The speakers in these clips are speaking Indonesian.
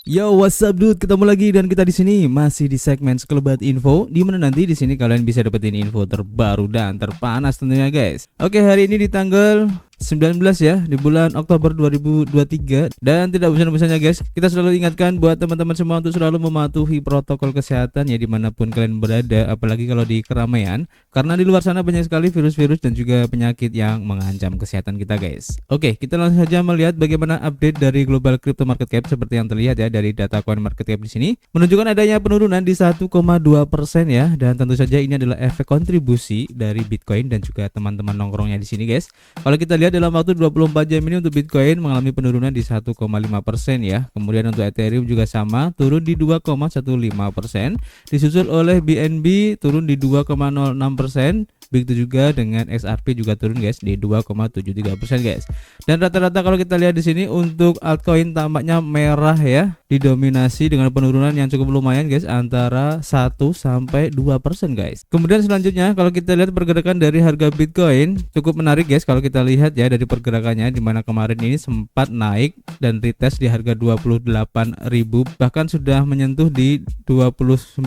Yo, what's up dude? Ketemu lagi dan kita di sini masih di segmen Sekelebat Info, di mana nanti di sini kalian bisa dapetin info terbaru dan terpanas tentunya guys. Oke, hari ini di tanggal 19 ya, di bulan Oktober 2023. Dan tidak bosan-bosannya guys, kita selalu ingatkan buat teman-teman semua untuk selalu mematuhi protokol kesehatan ya dimanapun kalian berada, apalagi kalau di keramaian, karena di luar sana banyak sekali virus-virus dan juga penyakit yang mengancam kesehatan kita guys. Oke, kita langsung saja melihat bagaimana update dari global crypto market cap. Seperti yang terlihat ya dari data coin market cap di sini menunjukkan adanya penurunan di 1,2% ya, dan tentu saja ini adalah efek kontribusi dari Bitcoin dan juga teman-teman nongkrongnya di sini guys. Kalau kita lihat dalam waktu 24 jam ini untuk Bitcoin mengalami penurunan di 1,5% ya. Kemudian untuk Ethereum juga sama, turun di 2,15%, disusul oleh BNB turun di 2,06%. Begitu juga dengan XRP juga turun guys di 2,73% guys. Dan rata-rata kalau kita lihat di sini untuk altcoin tampaknya merah ya, didominasi dengan penurunan yang cukup lumayan guys, antara 1 sampai 2% guys. Kemudian selanjutnya kalau kita lihat pergerakan dari harga Bitcoin cukup menarik guys. Kalau kita lihat ya dari pergerakannya, dimana kemarin ini sempat naik dan retest di harga 28.000, bahkan sudah menyentuh di 29.000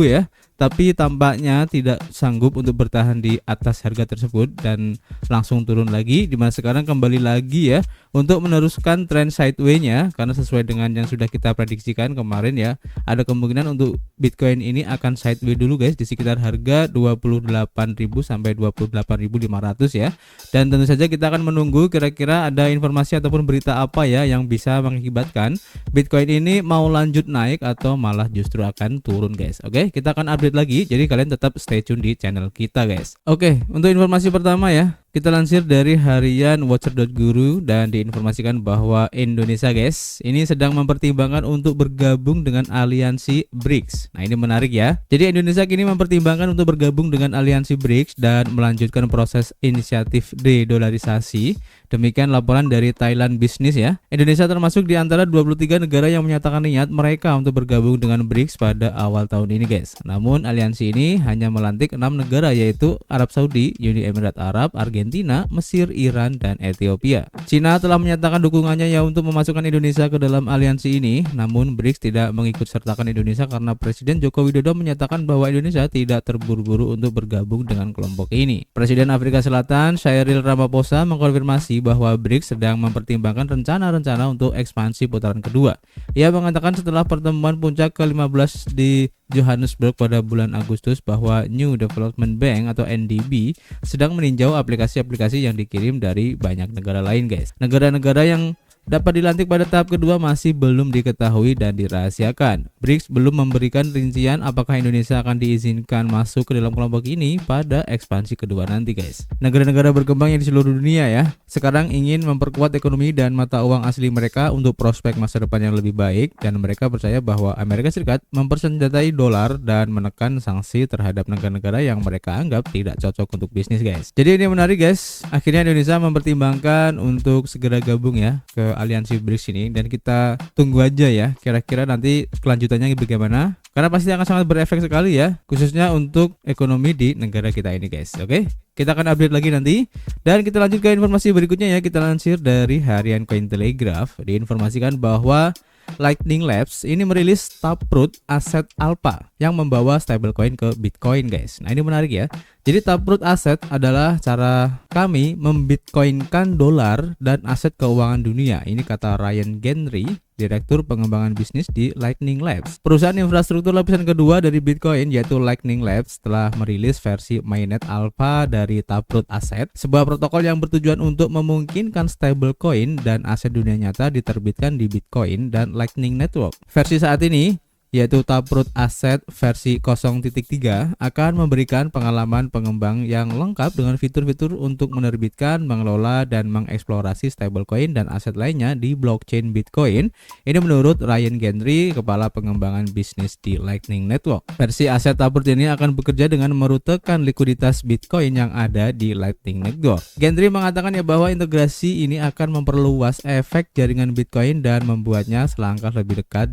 ya. Tapi tampaknya tidak sanggup untuk bertahan di atas harga tersebut dan langsung turun lagi, dimana sekarang kembali lagi ya untuk meneruskan tren sideways-nya, karena sesuai dengan yang sudah kita prediksikan kemarin ya, ada kemungkinan untuk Bitcoin ini akan sideways dulu guys di sekitar harga 28.000 sampai 28.500 ya. Dan tentu saja kita akan menunggu kira-kira ada informasi ataupun berita apa ya yang bisa mengakibatkan Bitcoin ini mau lanjut naik atau malah justru akan turun guys. Oke, kita akan update lagi, jadi kalian tetap stay tune di channel kita guys. Oke, untuk informasi pertama ya, kita lansir dari harian watcher.guru dan diinformasikan bahwa Indonesia guys ini sedang mempertimbangkan untuk bergabung dengan aliansi BRICS. Nah, ini menarik ya. Jadi Indonesia kini mempertimbangkan untuk bergabung dengan aliansi BRICS dan melanjutkan proses inisiatif de-dolarisasi. Demikian laporan dari Thailand Business ya. Indonesia termasuk di antara 23 negara yang menyatakan niat mereka untuk bergabung dengan BRICS pada awal tahun ini guys. Namun aliansi ini hanya melantik 6 negara, yaitu Arab Saudi, Uni Emirat Arab, Argentina, Mesir, Iran, dan Ethiopia. Cina telah menyatakan dukungannya ya untuk memasukkan Indonesia ke dalam aliansi ini. Namun BRICS tidak mengikut sertakan Indonesia karena Presiden Joko Widodo menyatakan bahwa Indonesia tidak terburu-buru untuk bergabung dengan kelompok ini. Presiden Afrika Selatan Cyril Ramaphosa mengkonfirmasi bahwa BRICS sedang mempertimbangkan rencana-rencana untuk ekspansi putaran kedua. Ia mengatakan setelah pertemuan puncak ke-15 di Johannesburg pada bulan Agustus bahwa New Development Bank atau NDB sedang meninjau aplikasi-aplikasi yang dikirim dari banyak negara lain guys. Negara-negara yang dapat dilantik pada tahap kedua masih belum diketahui dan dirahasiakan. BRICS belum memberikan rincian apakah Indonesia akan diizinkan masuk ke dalam kelompok ini pada ekspansi kedua nanti guys. Negara-negara berkembang yang di seluruh dunia ya sekarang ingin memperkuat ekonomi dan mata uang asli mereka untuk prospek masa depan yang lebih baik, dan mereka percaya bahwa Amerika Serikat mempersenjatai dolar dan menekan sanksi terhadap negara-negara yang mereka anggap tidak cocok untuk bisnis guys. Jadi ini menarik guys. Akhirnya Indonesia mempertimbangkan untuk segera gabung ya ke aliansi BRICS ini, dan kita tunggu aja ya kira-kira nanti kelanjutannya bagaimana, karena pasti akan sangat berefek sekali ya, khususnya untuk ekonomi di negara kita ini guys. Oke, kita akan update lagi nanti, dan kita lanjut ke informasi berikutnya ya. Kita lansir dari harian Cointelegraph, diinformasikan bahwa Lightning Labs ini merilis Taproot Asset Alpha yang membawa stablecoin ke Bitcoin guys. Nah, ini menarik ya. Jadi Taproot Asset adalah cara kami membitcoinkan dolar dan aset keuangan dunia. Ini kata Ryan Gentry, Direktur Pengembangan Bisnis di Lightning Labs. Perusahaan infrastruktur lapisan kedua dari Bitcoin yaitu Lightning Labs telah merilis versi mainnet Alpha dari Taproot Asset, sebuah protokol yang bertujuan untuk memungkinkan stablecoin dan aset dunia nyata diterbitkan di Bitcoin dan Lightning Network. Versi saat ini yaitu Taproot Asset versi 0.3 akan memberikan pengalaman pengembang yang lengkap dengan fitur-fitur untuk menerbitkan, mengelola, dan mengeksplorasi stablecoin dan aset lainnya di blockchain Bitcoin. Ini menurut Ryan Gentry, Kepala Pengembangan Bisnis di Lightning Network. Versi aset Taproot ini akan bekerja dengan merutekan likuiditas Bitcoin yang ada di Lightning Network. Gentry mengatakan ya bahwa integrasi ini akan memperluas efek jaringan Bitcoin dan membuatnya selangkah lebih dekat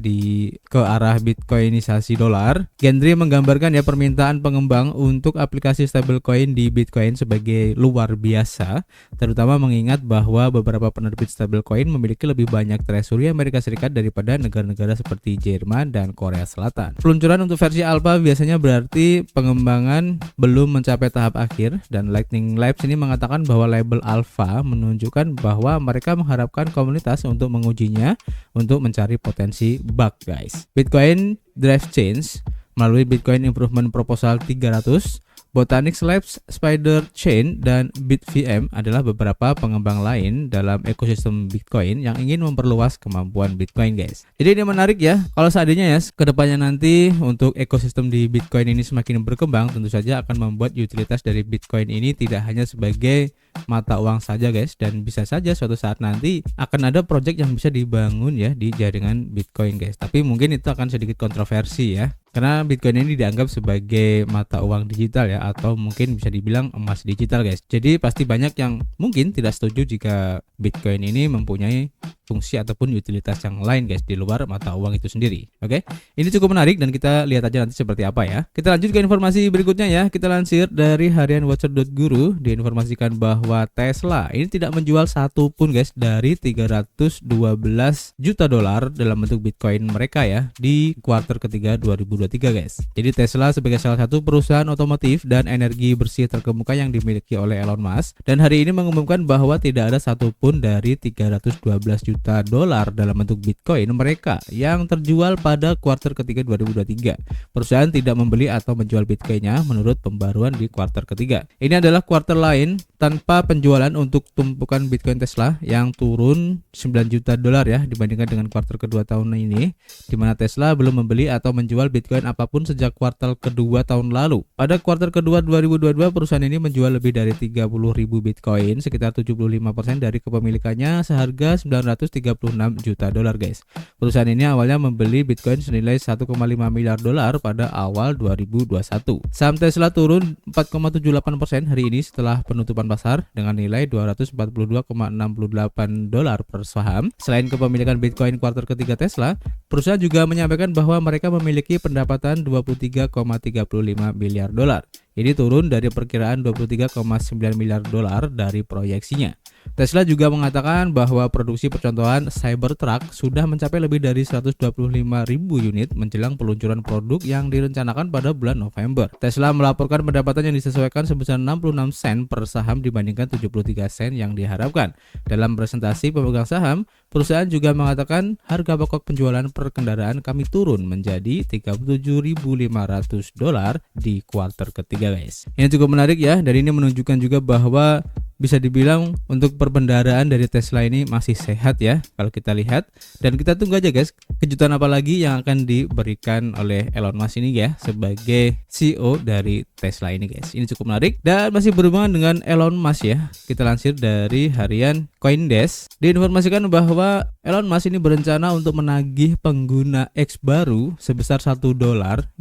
ke arah bitcoinisasi dolar. Gendry menggambarkan ya permintaan pengembang untuk aplikasi stablecoin di Bitcoin sebagai luar biasa, terutama mengingat bahwa beberapa penerbit stablecoin memiliki lebih banyak treasury Amerika Serikat daripada negara-negara seperti Jerman dan Korea Selatan. Peluncuran untuk versi alpha biasanya berarti pengembangan belum mencapai tahap akhir, dan Lightning Labs ini mengatakan bahwa label alpha menunjukkan bahwa mereka mengharapkan komunitas untuk mengujinya untuk mencari potensi bug, guys. Bitcoin Drive Change melalui Bitcoin Improvement Proposal 300, Botanix Labs, Spider Chain, dan BitVM adalah beberapa pengembang lain dalam ekosistem Bitcoin yang ingin memperluas kemampuan Bitcoin, guys. Jadi ini menarik ya, kalau seandainya ya kedepannya nanti untuk ekosistem di Bitcoin ini semakin berkembang, tentu saja akan membuat utilitas dari Bitcoin ini tidak hanya sebagai mata uang saja, guys, dan bisa saja suatu saat nanti akan ada project yang bisa dibangun ya di jaringan Bitcoin, guys. Tapi mungkin itu akan sedikit kontroversi ya, karena Bitcoin ini dianggap sebagai mata uang digital ya, atau mungkin bisa dibilang emas digital, guys. Jadi pasti banyak yang mungkin tidak setuju jika Bitcoin ini mempunyai fungsi ataupun utilitas yang lain, guys, di luar mata uang itu sendiri. Oke, ini cukup menarik dan kita lihat aja nanti seperti apa ya. Kita lanjut ke informasi berikutnya ya. Kita lansir dari harian watcher.guru, diinformasikan bahwa Tesla ini tidak menjual satu pun, guys, dari 312 juta dolar dalam bentuk Bitcoin mereka ya di kuartal ketiga 2023, guys. Jadi Tesla sebagai salah satu perusahaan otomotif dan energi bersih terkemuka yang dimiliki oleh Elon Musk, dan hari ini mengumumkan bahwa tidak ada satupun dari 312 juta dolar dalam bentuk Bitcoin mereka yang terjual pada kuartal ketiga 2023. Perusahaan tidak membeli atau menjual Bitcoinnya menurut pembaruan di kuartal ketiga. Ini adalah kuartal lain tanpa penjualan untuk tumpukan Bitcoin Tesla yang turun 9 juta dolar ya dibandingkan dengan kuartal kedua tahun ini, di mana Tesla belum membeli atau menjual Bitcoin apapun sejak kuartal kedua tahun lalu. Pada kuartal kedua 2022, perusahaan ini menjual lebih dari 30.000 Bitcoin, sekitar 75% dari kepemilikannya seharga 936 juta dolar, guys. Perusahaan ini awalnya membeli Bitcoin senilai 1,5 miliar dolar pada awal 2021. Saham Tesla turun 4,78% hari ini setelah penutupan pasar dengan nilai 242,68 dolar per saham. Selain kepemilikan Bitcoin kuartal ketiga Tesla, perusahaan juga menyampaikan bahwa mereka memiliki pendapatan 23,35 miliar dolar. Ini turun dari perkiraan 23,9 miliar dolar dari proyeksinya. Tesla juga mengatakan bahwa produksi percontohan Cybertruck sudah mencapai lebih dari 125.000 unit menjelang peluncuran produk yang direncanakan pada bulan November. Tesla melaporkan pendapatan yang disesuaikan sebesar 66 sen per saham dibandingkan 73 sen yang diharapkan. Dalam presentasi pemegang saham, perusahaan juga mengatakan harga pokok penjualan per kendaraan kami turun menjadi 37.500 dolar di kuartal ketiga, guys. Ini cukup menarik ya, dan ini menunjukkan juga bahwa bisa dibilang untuk perbendaharaan dari Tesla ini masih sehat ya kalau kita lihat, dan kita tunggu aja, guys, kejutan apa lagi yang akan diberikan oleh Elon Musk ini ya sebagai CEO dari Tesla ini, guys. Ini cukup menarik dan masih berhubungan dengan Elon Musk ya. Kita lansir dari harian CoinDesk, diinformasikan bahwa Elon Musk ini berencana untuk menagih pengguna X baru sebesar $1.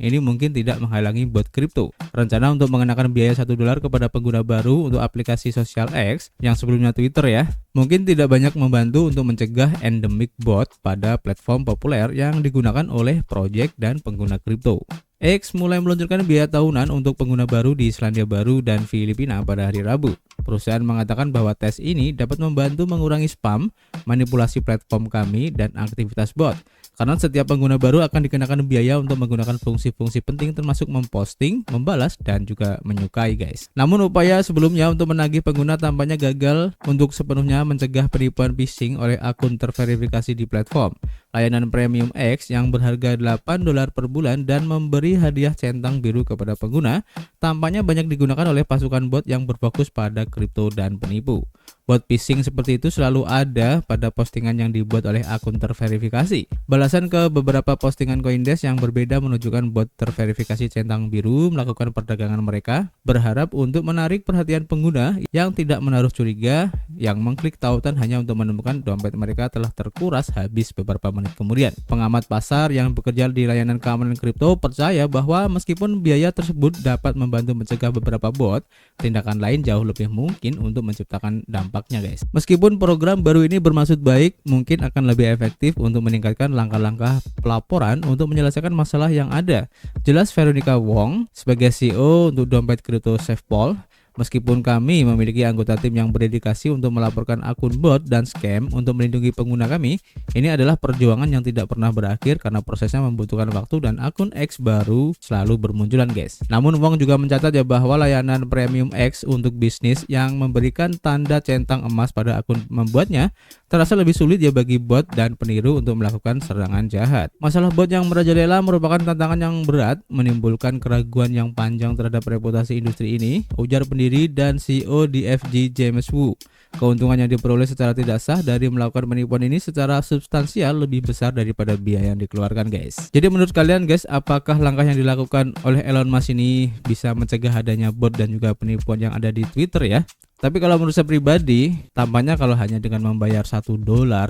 Ini mungkin tidak menghalangi bot kripto. Rencana untuk mengenakan biaya $1 kepada pengguna baru untuk aplikasi sosial X yang sebelumnya Twitter ya, mungkin tidak banyak membantu untuk mencegah endemic bot pada platform populer yang digunakan oleh project dan pengguna kripto. X mulai meluncurkan biaya tahunan untuk pengguna baru di Selandia Baru dan Filipina pada hari Rabu. Perusahaan mengatakan bahwa tes ini dapat membantu mengurangi spam, manipulasi platform kami, dan aktivitas bot. Karena setiap pengguna baru akan dikenakan biaya untuk menggunakan fungsi-fungsi penting termasuk memposting, membalas, dan juga menyukai, guys. Namun upaya sebelumnya untuk menagih pengguna tampaknya gagal untuk sepenuhnya mencegah penipuan phishing oleh akun terverifikasi di platform. Layanan Premium X yang berharga $8 per bulan dan memberi hadiah centang biru kepada pengguna tampaknya banyak digunakan oleh pasukan bot yang berfokus pada kripto dan penipu. Bot phishing seperti itu selalu ada pada postingan yang dibuat oleh akun terverifikasi. Balasan ke beberapa postingan CoinDesk yang berbeda menunjukkan bot terverifikasi centang biru melakukan perdagangan mereka, berharap untuk menarik perhatian pengguna yang tidak menaruh curiga yang mengklik tautan hanya untuk menemukan dompet mereka telah terkuras habis beberapa menit menit kemudian. Pengamat pasar yang bekerja di layanan keamanan kripto percaya bahwa meskipun biaya tersebut dapat membantu mencegah beberapa bot, tindakan lain jauh lebih mungkin untuk menciptakan dampaknya guys. Meskipun program baru ini bermaksud baik, mungkin akan lebih efektif untuk meningkatkan langkah-langkah pelaporan untuk menyelesaikan masalah yang ada. Jelas Veronica Wong sebagai CEO untuk dompet kripto SafePol. Meskipun kami memiliki anggota tim yang berdedikasi untuk melaporkan akun bot dan scam untuk melindungi pengguna kami, ini adalah perjuangan yang tidak pernah berakhir karena prosesnya membutuhkan waktu dan akun X baru selalu bermunculan guys. Namun Wong juga mencatat ya bahwa layanan premium X untuk bisnis yang memberikan tanda centang emas pada akun membuatnya terasa lebih sulit ya bagi bot dan peniru untuk melakukan serangan jahat. Masalah bot yang merajalela merupakan tantangan yang berat, menimbulkan keraguan yang panjang terhadap reputasi industri ini, ujar pendiri dan CEO DFG James Wu. Keuntungan yang diperoleh secara tidak sah dari melakukan penipuan ini secara substansial lebih besar daripada biaya yang dikeluarkan guys. Jadi menurut kalian guys, apakah langkah yang dilakukan oleh Elon Musk ini bisa mencegah adanya bot dan juga penipuan yang ada di Twitter ya? Tapi kalau menurut saya pribadi, tampaknya kalau hanya dengan membayar $1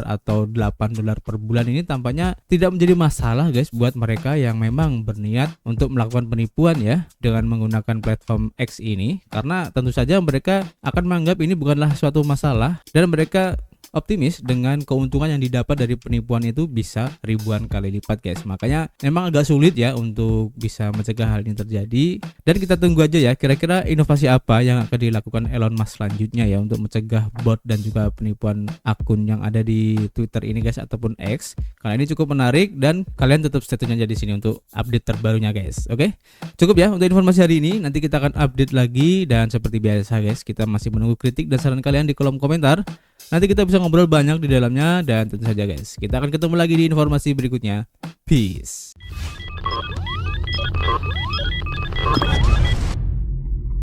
atau $8 per bulan ini tampaknya tidak menjadi masalah guys buat mereka yang memang berniat untuk melakukan penipuan ya dengan menggunakan platform X ini, karena tentu saja mereka akan menganggap ini bukanlah suatu masalah dan mereka optimis dengan keuntungan yang didapat dari penipuan itu bisa ribuan kali lipat guys. Makanya memang agak sulit ya untuk bisa mencegah hal ini terjadi, dan kita tunggu aja ya kira-kira inovasi apa yang akan dilakukan Elon Musk selanjutnya ya untuk mencegah bot dan juga penipuan akun yang ada di Twitter ini guys ataupun X. Karena ini cukup menarik dan kalian tetap stay tune aja di sini untuk update terbarunya guys. Oke? Cukup ya untuk informasi hari ini. Nanti kita akan update lagi, dan seperti biasa guys, kita masih menunggu kritik dan saran kalian di kolom komentar. Nanti kita bisa ngobrol banyak di dalamnya, dan tentu saja guys, kita akan ketemu lagi di informasi berikutnya. Peace.